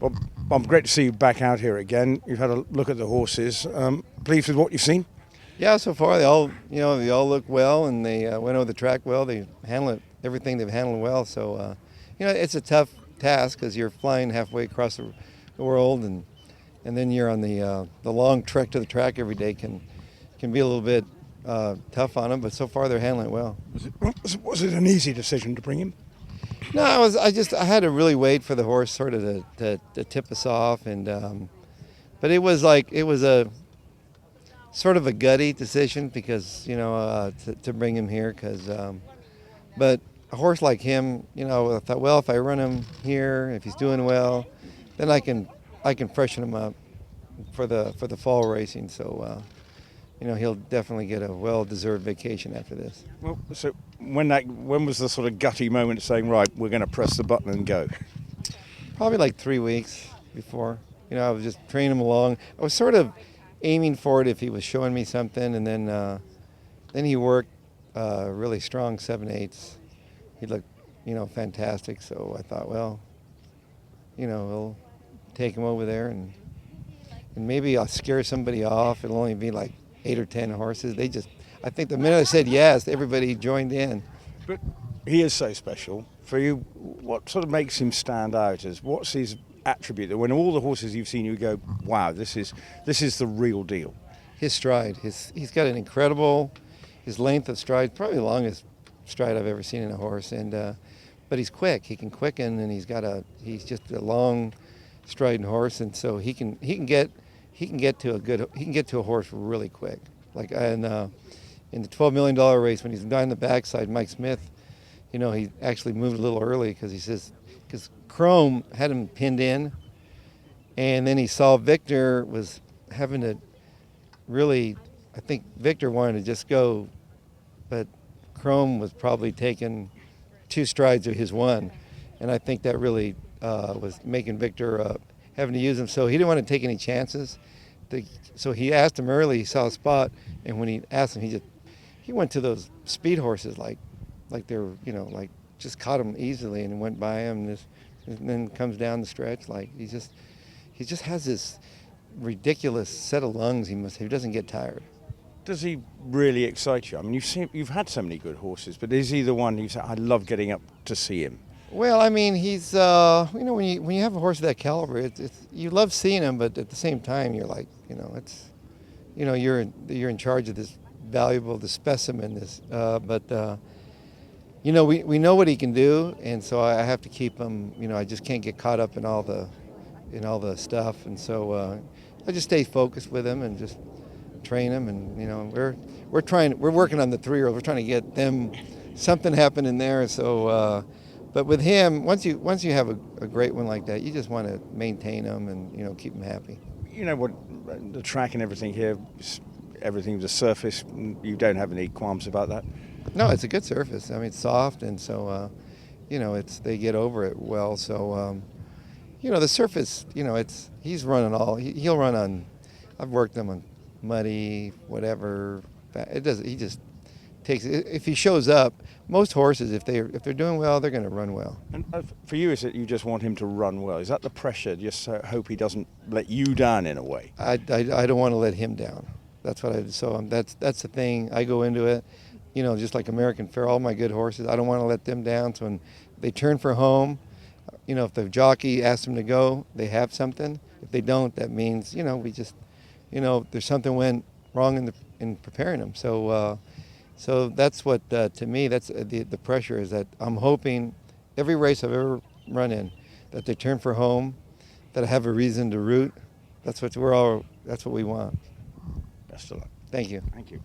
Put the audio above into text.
Well, Bob, great to see you back out here again. You've had a look at the horses. Pleased with what you've seen? Yeah, so far they all look well, and they went over the track well. They handled everything they've handled well. So, it's a tough task because you're flying halfway across the world, and then you're on the long trek to the track every day can be a little bit tough on them. But so far they're handling it well. Was it an easy decision to bring him? No, I had to really wait for the horse sort of to tip us off, and but it was a sort of a gutty decision because to bring him here but a horse like him, I thought, well, if I run him here, if he's doing well, then I can freshen him up for the fall racing. So he'll definitely get a well-deserved vacation after this. Well, so when was the sort of gutty moment saying, right, we're going to press the button and go? Probably like 3 weeks before. I was just training him along. I was sort of aiming for it if he was showing me something, and then he worked really strong 7/8. He looked fantastic. So I thought, well, we'll take him over there and maybe I'll scare somebody off. It'll only be like 8 or 10 horses. I think the minute I said yes, everybody joined in. But he is so special. For you, what sort of makes him stand out? What's his attribute that when all the horses you've seen, you go, wow, this is the real deal? His stride. He's got an incredible, his length of stride, probably the longest stride I've ever seen in a horse. And but he's quick. He can quicken, and he's just a long striding horse, and so he can get to a horse really quick. Like in the $12 million race when he's down the backside, Mike Smith, he actually moved a little early because Chrome had him pinned in, and then he saw Victor was having to really, I think Victor wanted to just go, but Chrome was probably taking 2 strides of his one, and I think that really was making Victor having to use him. So he didn't want to take any chances. So he asked him early. He saw a spot, and when he asked him, he went to those speed horses like they were like just caught him easily and went by him. And then comes down the stretch like he just has this ridiculous set of lungs. He doesn't get tired. Does he really excite you? I mean, you've had so many good horses, but is he the one you say, I love getting up to see him? Well, I mean, he's when you have a horse of that caliber, it's you love seeing him, but at the same time, you're like, you're in charge of this valuable, specimen. We know what he can do, and so I have to keep him. I just can't get caught up in all the stuff, and so I just stay focused with him and just train him. And we're working on the 3-year-olds. We're trying to get them something happening there. So. But with him, once you have a great one like that, you just want to maintain them and keep them happy. What the track and everything here, everything's a surface. You don't have any qualms about that? No, it's a good surface. I mean, it's soft, and so they get over it well. So the surface, he's running he'll run on. I've worked him on muddy, whatever. He just takes it. If he shows up, most horses, if they're doing well, they're going to run well. And for you, is it you just want him to run well? Is that the pressure? Just hope he doesn't let you down in a way. I don't want to let him down. That's what that's the thing. I go into it, just like American Fair. All my good horses, I don't want to let them down. So when they turn for home, if the jockey asks them to go, they have something. If they don't, that means we just, there's something went wrong in preparing them. So that's what, to me, that's the pressure is that I'm hoping every race I've ever run in, that they turn for home, that I have a reason to root. That's what we want. Best of luck. Thank you. Thank you.